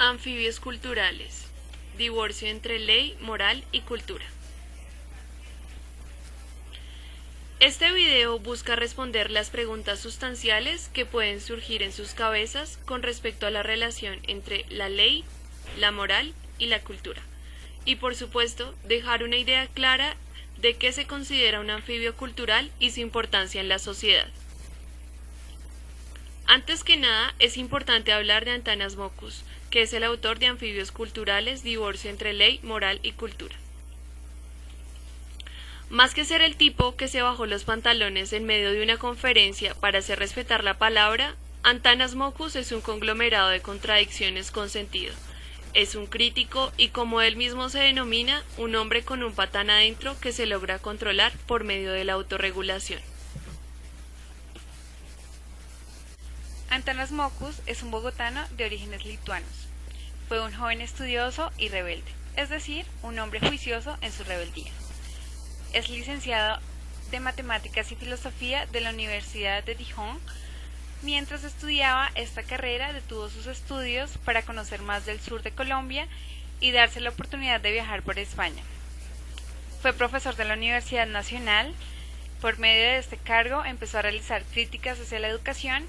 Anfibios culturales. Divorcio entre ley, moral y cultura. Este video busca responder las preguntas sustanciales que pueden surgir en sus cabezas con respecto a la relación entre la ley, la moral y la cultura. Y por supuesto, dejar una idea clara de qué se considera un anfibio cultural y su importancia en la sociedad. Antes que nada, es importante hablar de Antanas Mokus, que es el autor de Anfibios culturales, divorcio entre ley, moral y cultura. Más que ser el tipo que se bajó los pantalones en medio de una conferencia para hacer respetar la palabra, Antanas Mokus es un conglomerado de contradicciones con sentido. Es un crítico y, como él mismo se denomina, un hombre con un patán adentro que se logra controlar por medio de la autorregulación. Antanas Mokus es un bogotano de orígenes lituanos. Fue un joven estudioso y rebelde, es decir, un hombre juicioso en su rebeldía. Es licenciado de Matemáticas y Filosofía de la Universidad de Dijon. Mientras estudiaba esta carrera, detuvo sus estudios para conocer más del sur de Colombia y darse la oportunidad de viajar por España. Fue profesor de la Universidad Nacional. Por medio de este cargo empezó a realizar críticas hacia la educación,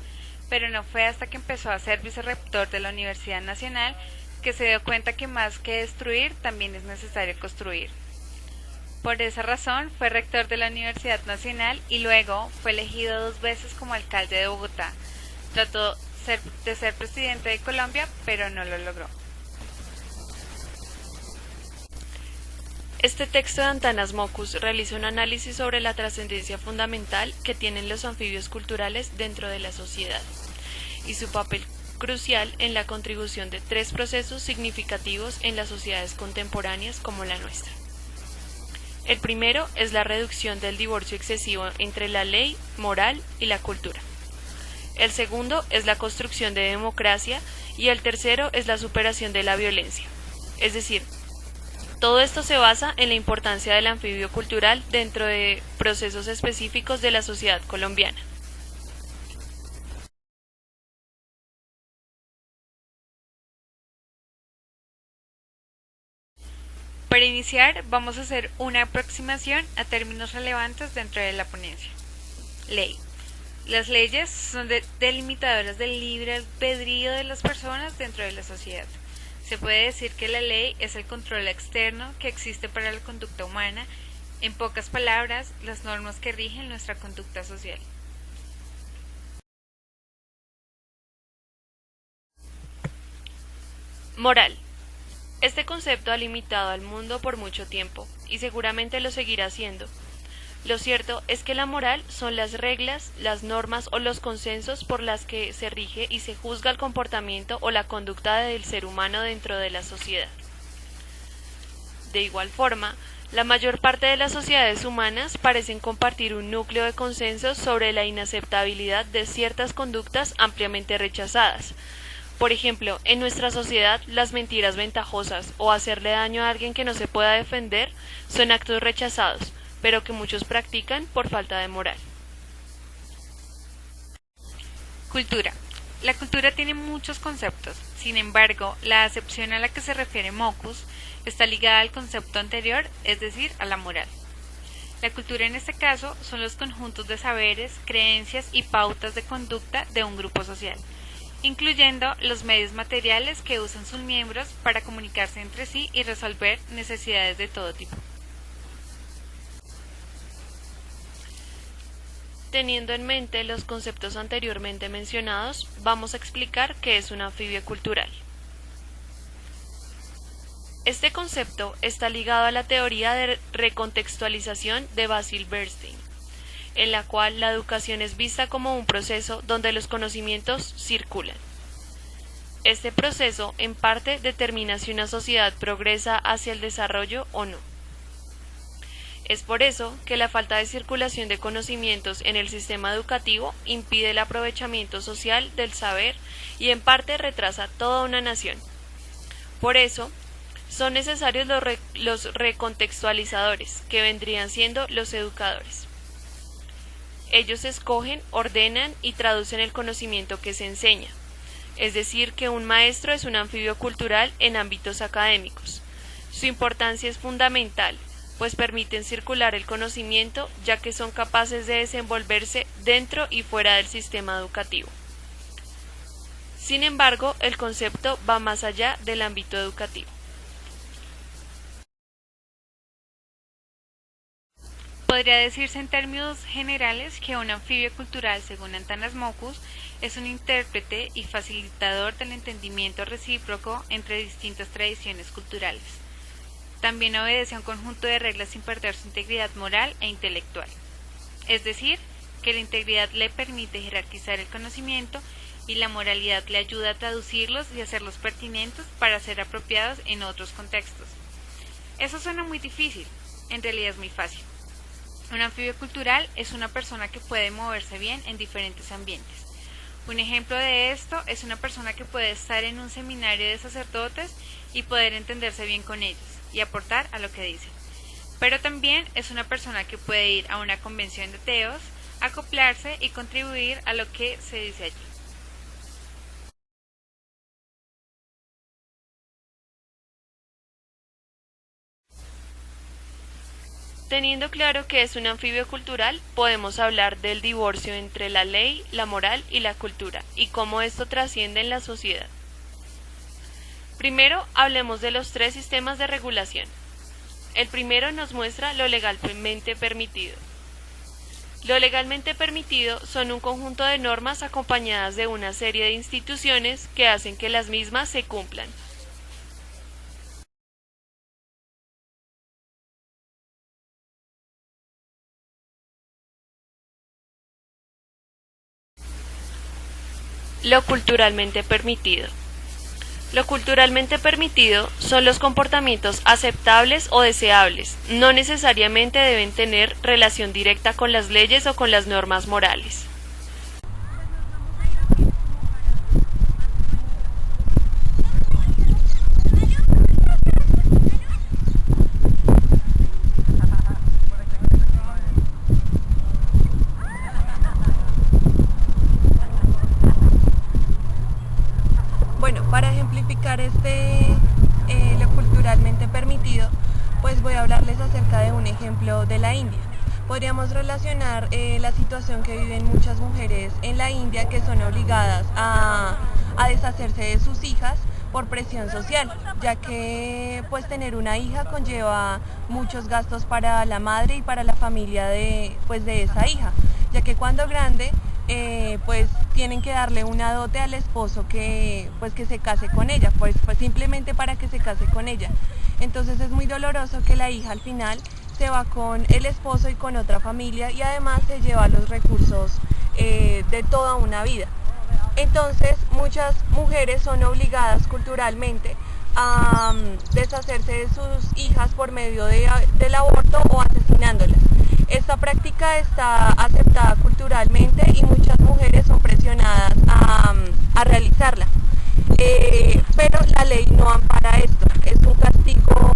pero no fue hasta que empezó a ser vicerrector de la Universidad Nacional que se dio cuenta que más que destruir, también es necesario construir. Por esa razón fue rector de la Universidad Nacional y luego fue elegido 2 veces como alcalde de Bogotá. Trató de ser presidente de Colombia, pero no lo logró. Este texto de Antanas Mokus realiza un análisis sobre la trascendencia fundamental que tienen los anfibios culturales dentro de la sociedad y su papel crucial en la contribución de 3 procesos significativos en las sociedades contemporáneas como la nuestra. El primero es la reducción del divorcio excesivo entre la ley, moral y la cultura. El segundo es la construcción de democracia y el tercero es la superación de la violencia. Es decir, todo esto se basa en la importancia del anfibio cultural dentro de procesos específicos de la sociedad colombiana. Para iniciar, vamos a hacer una aproximación a términos relevantes dentro de la ponencia. Ley. Las leyes son delimitadoras del libre albedrío de las personas dentro de la sociedad. Se puede decir que la ley es el control externo que existe para la conducta humana, en pocas palabras, las normas que rigen nuestra conducta social. Moral. Este concepto ha limitado al mundo por mucho tiempo, y seguramente lo seguirá haciendo. Lo cierto es que la moral son las reglas, las normas o los consensos por las que se rige y se juzga el comportamiento o la conducta del ser humano dentro de la sociedad. De igual forma, la mayor parte de las sociedades humanas parecen compartir un núcleo de consensos sobre la inaceptabilidad de ciertas conductas ampliamente rechazadas. Por ejemplo, en nuestra sociedad, las mentiras ventajosas o hacerle daño a alguien que no se pueda defender son actos rechazados, pero que muchos practican por falta de moral. Cultura. La cultura tiene muchos conceptos, sin embargo, la acepción a la que se refiere Mokus está ligada al concepto anterior, es decir, a la moral. La cultura en este caso son los conjuntos de saberes, creencias y pautas de conducta de un grupo social, incluyendo los medios materiales que usan sus miembros para comunicarse entre sí y resolver necesidades de todo tipo. Teniendo en mente los conceptos anteriormente mencionados, vamos a explicar qué es un anfibio cultural. Este concepto está ligado a la teoría de recontextualización de Basil Bernstein, en la cual la educación es vista como un proceso donde los conocimientos circulan. Este proceso, en parte, determina si una sociedad progresa hacia el desarrollo o no. Es por eso que la falta de circulación de conocimientos en el sistema educativo impide el aprovechamiento social del saber y en parte retrasa toda una nación. Por eso, son necesarios los recontextualizadores, que vendrían siendo los educadores. Ellos escogen, ordenan y traducen el conocimiento que se enseña. es decir, que un maestro es un anfibio cultural en ámbitos académicos. Su importancia es fundamental, pues permiten circular el conocimiento, ya que son capaces de desenvolverse dentro y fuera del sistema educativo. Sin embargo, el concepto va más allá del ámbito educativo. Podría decirse en términos generales que un anfibio cultural, según Athanasmachus, es un intérprete y facilitador del entendimiento recíproco entre distintas tradiciones culturales. También obedece a un conjunto de reglas sin perder su integridad moral e intelectual. Es decir, que la integridad le permite jerarquizar el conocimiento y la moralidad le ayuda a traducirlos y hacerlos pertinentes para ser apropiados en otros contextos. Eso suena muy difícil, en realidad es muy fácil. Un anfibio cultural es una persona que puede moverse bien en diferentes ambientes. Un ejemplo de esto es una persona que puede estar en un seminario de sacerdotes y poder entenderse bien con ellos y aportar a lo que dicen. Pero también es una persona que puede ir a una convención de ateos, acoplarse y contribuir a lo que se dice allí. Teniendo claro que es un anfibio cultural, podemos hablar del divorcio entre la ley, la moral y la cultura, y cómo esto trasciende en la sociedad. Primero, hablemos de los tres sistemas de regulación. El primero nos muestra lo legalmente permitido. Lo legalmente permitido son un conjunto de normas acompañadas de una serie de instituciones que hacen que las mismas se cumplan. Lo culturalmente permitido. Lo culturalmente permitido son los comportamientos aceptables o deseables, no necesariamente deben tener relación directa con las leyes o con las normas morales. Bueno, para ejemplificar lo culturalmente permitido, pues voy a hablarles acerca de un ejemplo de la India. Podríamos relacionar la situación que viven muchas mujeres en la India, que son obligadas a deshacerse de sus hijas por presión social, ya que pues tener una hija conlleva muchos gastos para la madre y para la familia de esa hija, ya que cuando grande pues tienen que darle una dote al esposo que se case con ella, pues simplemente para que se case con ella. Entonces es muy doloroso que la hija al final se va con el esposo y con otra familia, y además se lleva los recursos de toda una vida. Entonces muchas mujeres son obligadas culturalmente a deshacerse de sus hijas por medio del aborto o asesinándolas. Esta práctica está aceptada culturalmente y muchas mujeres son presionadas a realizarla. Pero la ley no ampara esto, es un castigo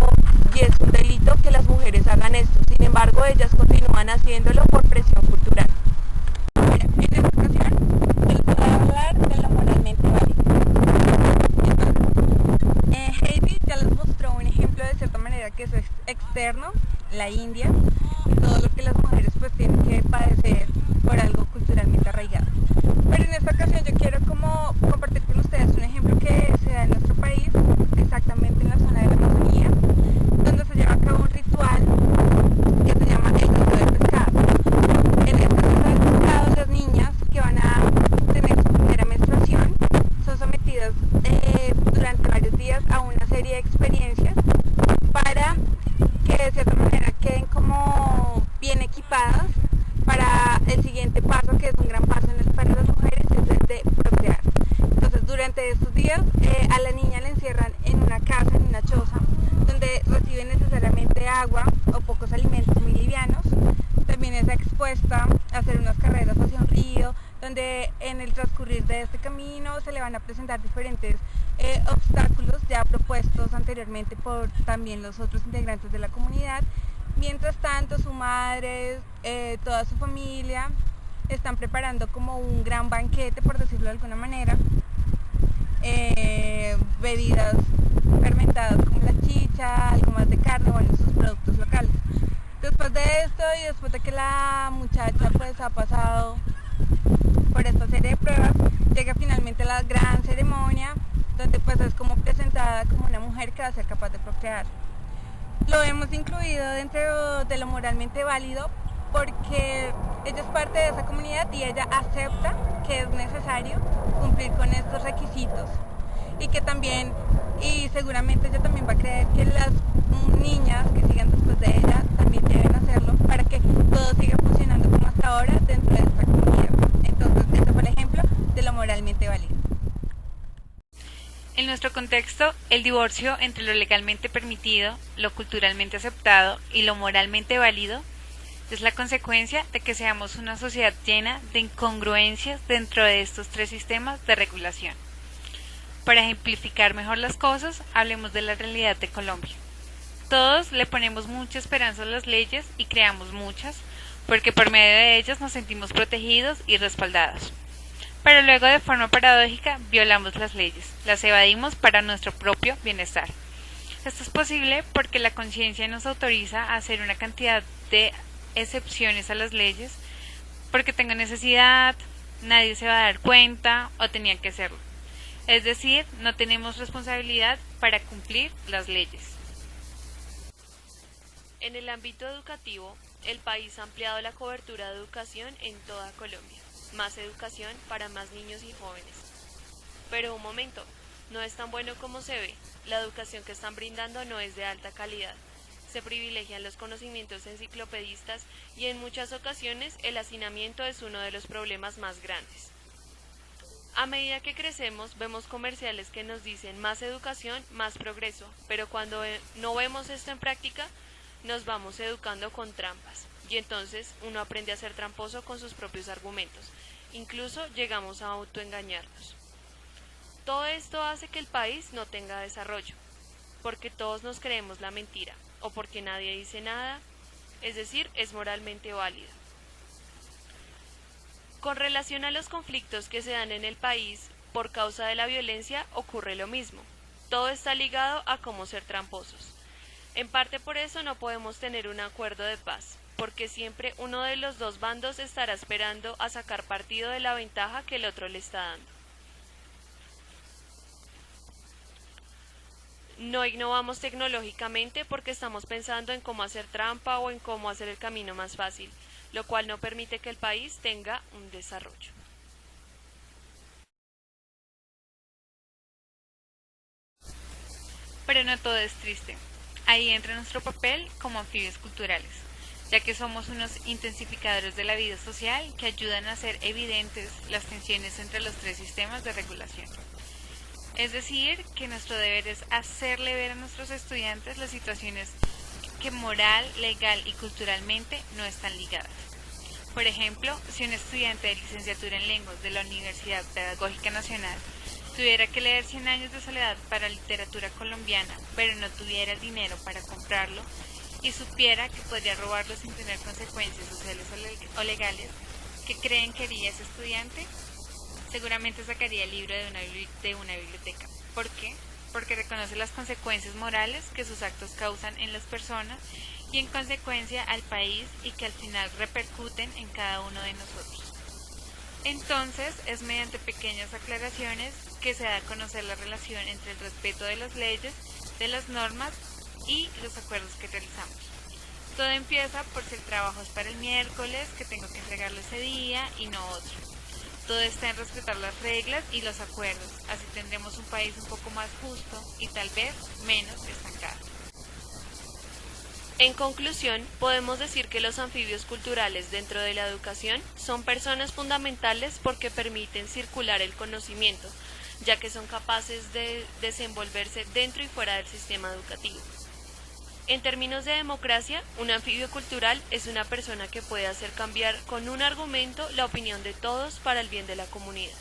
y es un delito que las mujeres hagan esto. Sin embargo, ellas continúan haciéndolo por presión cultural. Mira, en esta ocasión les voy a hablar de lo moralmente válido. Heidi ya les mostró un ejemplo de cierta manera que eso es externo, la India, y todo lo que las mujeres pues tienen que padecer por algo culturalmente arraigado. Pero en esta ocasión yo quiero como compartir con ustedes un ejemplo que se da en nuestro país, exactamente en la zona de la Amazonía, donde se lleva a cabo un ritual que se llama el rito del pescado. En este rito del pescado, las niñas que van a tener su primera menstruación son sometidas durante varios días a una serie de experiencias para que de cierta manera queden como bien equipadas para el siguiente paso, que es un gran paso para las mujeres, es el de procrear. Entonces durante estos días a la niña la encierran en una casa, en una choza, donde recibe necesariamente agua o pocos alimentos muy livianos. También es expuesta a hacer unas carreras hacia un río, donde en el transcurrir de este camino se le van a presentar diferentes obstáculos ya propuestos anteriormente por también los otros integrantes de la comunidad. Mientras tanto, su madre, toda su familia están preparando como un gran banquete, por decirlo de alguna manera, bebidas fermentadas como la chicha, algo más de carne, bueno, sus productos locales. Después de esto y después de que la muchacha pues ha pasado por esta serie de pruebas, llega finalmente la gran ceremonia donde pues es como presentada como una mujer que va a ser capaz de procrear. Lo hemos incluido dentro de lo moralmente válido porque ella es parte de esa comunidad y ella acepta que es necesario cumplir con estos requisitos y que también, y seguramente ella también va a creer que las niñas que sigan después de ella también deben hacerlo para que todo siga funcionando como hasta ahora dentro de esta comunidad. Entonces, este fue el ejemplo de lo moralmente válido. En nuestro contexto, el divorcio entre lo legalmente permitido, lo culturalmente aceptado y lo moralmente válido es la consecuencia de que seamos una sociedad llena de incongruencias dentro de estos tres sistemas de regulación. Para ejemplificar mejor las cosas, hablemos de la realidad de Colombia. Todos le ponemos mucha esperanza a las leyes y creamos muchas, porque por medio de ellas nos sentimos protegidos y respaldados. Pero luego, de forma paradójica, violamos las leyes, las evadimos para nuestro propio bienestar. Esto es posible porque la conciencia nos autoriza a hacer una cantidad de excepciones a las leyes, porque tengo necesidad, nadie se va a dar cuenta o tenía que hacerlo. Es decir, no tenemos responsabilidad para cumplir las leyes. En el ámbito educativo, el país ha ampliado la cobertura de educación en toda Colombia. Más educación para más niños y jóvenes. Pero un momento, no es tan bueno como se ve. La educación que están brindando no es de alta calidad. Se privilegian los conocimientos enciclopedistas y en muchas ocasiones el hacinamiento es uno de los problemas más grandes. A medida que crecemos, vemos comerciales que nos dicen más educación, más progreso, pero cuando no vemos esto en práctica, nos vamos educando con trampas. Y entonces uno aprende a ser tramposo con sus propios argumentos. Incluso llegamos a autoengañarnos. Todo esto hace que el país no tenga desarrollo, porque todos nos creemos la mentira, o porque nadie dice nada, es decir, es moralmente válido. Con relación a los conflictos que se dan en el país por causa de la violencia, ocurre lo mismo. Todo está ligado a cómo ser tramposos. En parte por eso no podemos tener un acuerdo de paz, porque siempre uno de los dos bandos estará esperando a sacar partido de la ventaja que el otro le está dando. No innovamos tecnológicamente porque estamos pensando en cómo hacer trampa o en cómo hacer el camino más fácil, lo cual no permite que el país tenga un desarrollo. Pero no todo es triste. Ahí entra nuestro papel como anfibios culturales, ya que somos unos intensificadores de la vida social que ayudan a hacer evidentes las tensiones entre los tres sistemas de regulación. Es decir, que nuestro deber es hacerle ver a nuestros estudiantes las situaciones que moral, legal y culturalmente no están ligadas. Por ejemplo, si un estudiante de licenciatura en lenguas de la Universidad Pedagógica Nacional tuviera que leer 100 años de soledad para literatura colombiana, pero no tuviera el dinero para comprarlo, y supiera que podría robarlo sin tener consecuencias sociales o legales, ¿qué creen que haría ese estudiante? Seguramente sacaría el libro de una biblioteca. ¿Por qué? Porque reconoce las consecuencias morales que sus actos causan en las personas y en consecuencia al país y que al final repercuten en cada uno de nosotros. Entonces, es mediante pequeñas aclaraciones que se da a conocer la relación entre el respeto de las leyes, de las normas y los acuerdos que realizamos. Todo empieza por si el trabajo es para el miércoles, que tengo que entregarlo ese día y no otro. Todo está en respetar las reglas y los acuerdos, así tendremos un país un poco más justo y tal vez menos estancado. En conclusión, podemos decir que los anfibios culturales dentro de la educación son personas fundamentales porque permiten circular el conocimiento, ya que son capaces de desenvolverse dentro y fuera del sistema educativo. En términos de democracia, un anfibio cultural es una persona que puede hacer cambiar con un argumento la opinión de todos para el bien de la comunidad.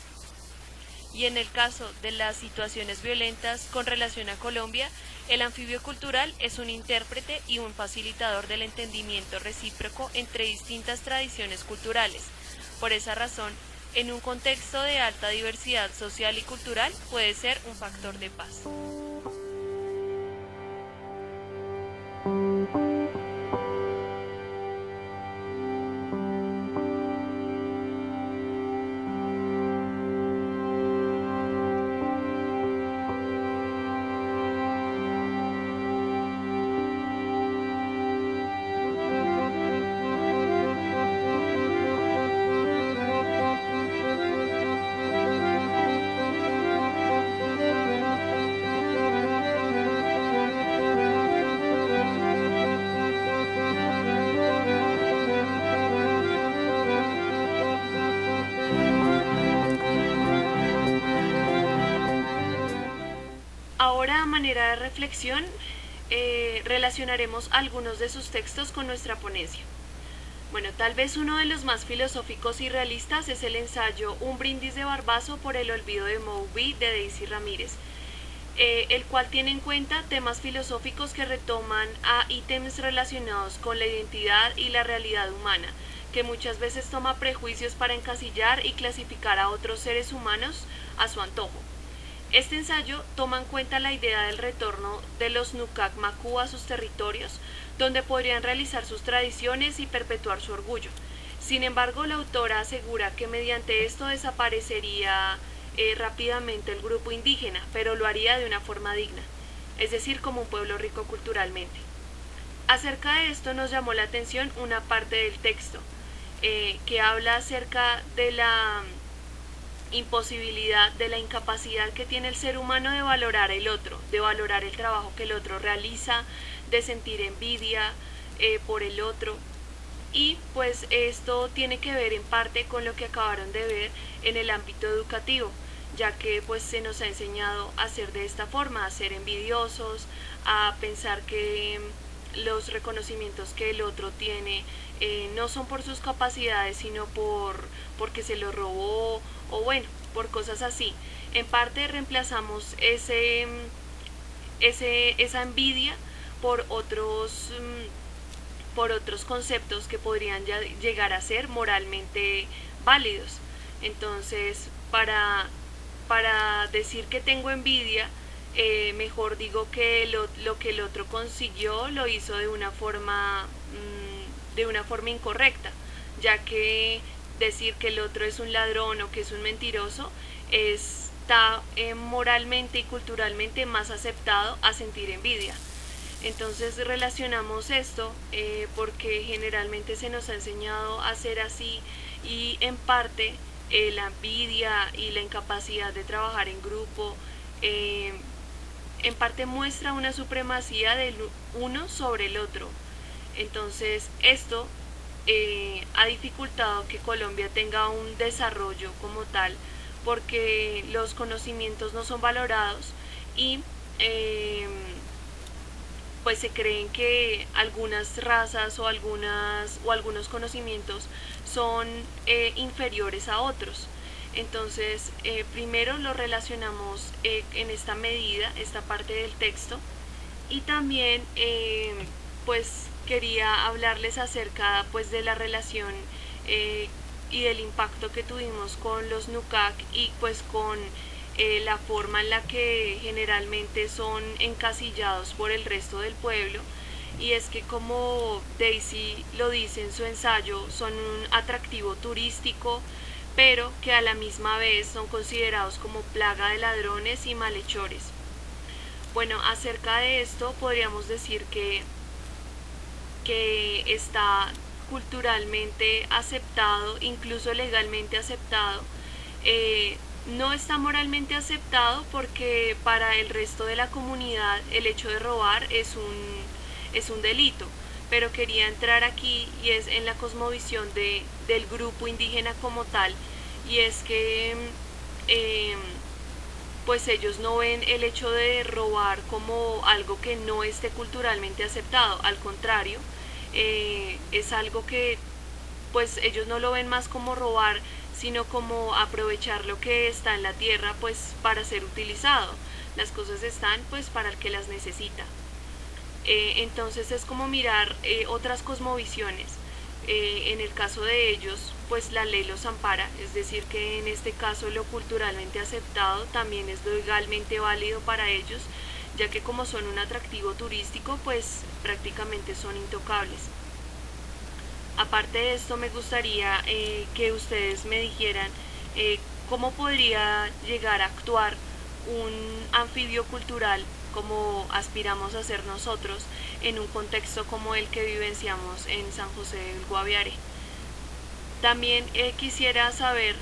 Y en el caso de las situaciones violentas con relación a Colombia, el anfibio cultural es un intérprete y un facilitador del entendimiento recíproco entre distintas tradiciones culturales. Por esa razón, En un contexto de alta diversidad social y cultural puede ser un factor de paz. Ahora, a manera de reflexión, relacionaremos algunos de sus textos con nuestra ponencia. Bueno, tal vez uno de los más filosóficos y realistas es el ensayo Un brindis de Barbazo por el olvido de Moby de Daisy Ramírez, el cual tiene en cuenta temas filosóficos que retoman a ítems relacionados con la identidad y la realidad humana, que muchas veces toma prejuicios para encasillar y clasificar a otros seres humanos a su antojo. Este ensayo toma en cuenta la idea del retorno de los Nukak Maku a sus territorios, donde podrían realizar sus tradiciones y perpetuar su orgullo. Sin embargo, la autora asegura que mediante esto desaparecería rápidamente el grupo indígena, pero lo haría de una forma digna, es decir, como un pueblo rico culturalmente. Acerca de esto nos llamó la atención una parte del texto, que habla acerca de la imposibilidad, de la incapacidad que tiene el ser humano de valorar el otro, de valorar el trabajo que el otro realiza, de sentir envidia por el otro. Y pues esto tiene que ver en parte con lo que acabaron de ver en el ámbito educativo, ya que pues se nos ha enseñado a ser de esta forma, a ser envidiosos, a pensar que los reconocimientos que el otro tiene no son por sus capacidades, sino porque se lo robó, o bueno, por cosas así. En parte reemplazamos esa envidia por otros conceptos que podrían llegar a ser moralmente válidos. Entonces, para decir que tengo envidia, mejor digo que lo que el otro consiguió lo hizo de una forma incorrecta, ya que decir que el otro es un ladrón o que es un mentiroso está moralmente y culturalmente más aceptado a sentir envidia. Entonces relacionamos esto porque generalmente se nos ha enseñado a ser así, y en parte la envidia y la incapacidad de trabajar en grupo en parte muestra una supremacía del uno sobre el otro. Entonces esto ha dificultado que Colombia tenga un desarrollo como tal, porque los conocimientos no son valorados y pues se creen que algunas razas o algunos conocimientos son inferiores a otros. Entonces primero lo relacionamos en esta medida, esta parte del texto, y también pues quería hablarles acerca pues de la relación y del impacto que tuvimos con los Nukak y pues con la forma en la que generalmente son encasillados por el resto del pueblo. Y es que, como Daisy lo dice en su ensayo, son un atractivo turístico, pero que a la misma vez son considerados como plaga de ladrones y malhechores. Bueno, acerca de esto podríamos decir que está culturalmente aceptado, incluso legalmente aceptado. No está moralmente aceptado porque para el resto de la comunidad el hecho de robar es un delito, pero quería entrar aquí y es en la cosmovisión del grupo indígena como tal, y es que pues ellos no ven el hecho de robar como algo que no esté culturalmente aceptado, al contrario, es algo que pues ellos no lo ven más como robar, sino como aprovechar lo que está en la tierra pues para ser utilizado. Las cosas están pues para el que las necesita. Entonces es como mirar otras cosmovisiones. En el caso de ellos, pues la ley los ampara, es decir, que en este caso lo culturalmente aceptado también es legalmente válido para ellos, ya que como son un atractivo turístico, pues prácticamente son intocables. Aparte de esto, me gustaría que ustedes me dijeran cómo podría llegar a actuar un anfibio cultural como aspiramos a ser nosotros en un contexto como el que vivenciamos en San José del Guaviare. También quisiera saber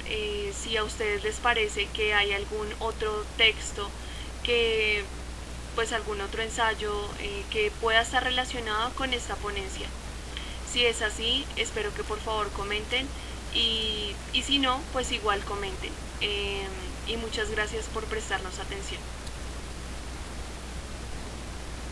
si a ustedes les parece que hay algún otro texto que pues algún otro ensayo que pueda estar relacionado con esta ponencia. Si es así, espero que por favor comenten y si no, pues igual comenten. Y muchas gracias por prestarnos atención.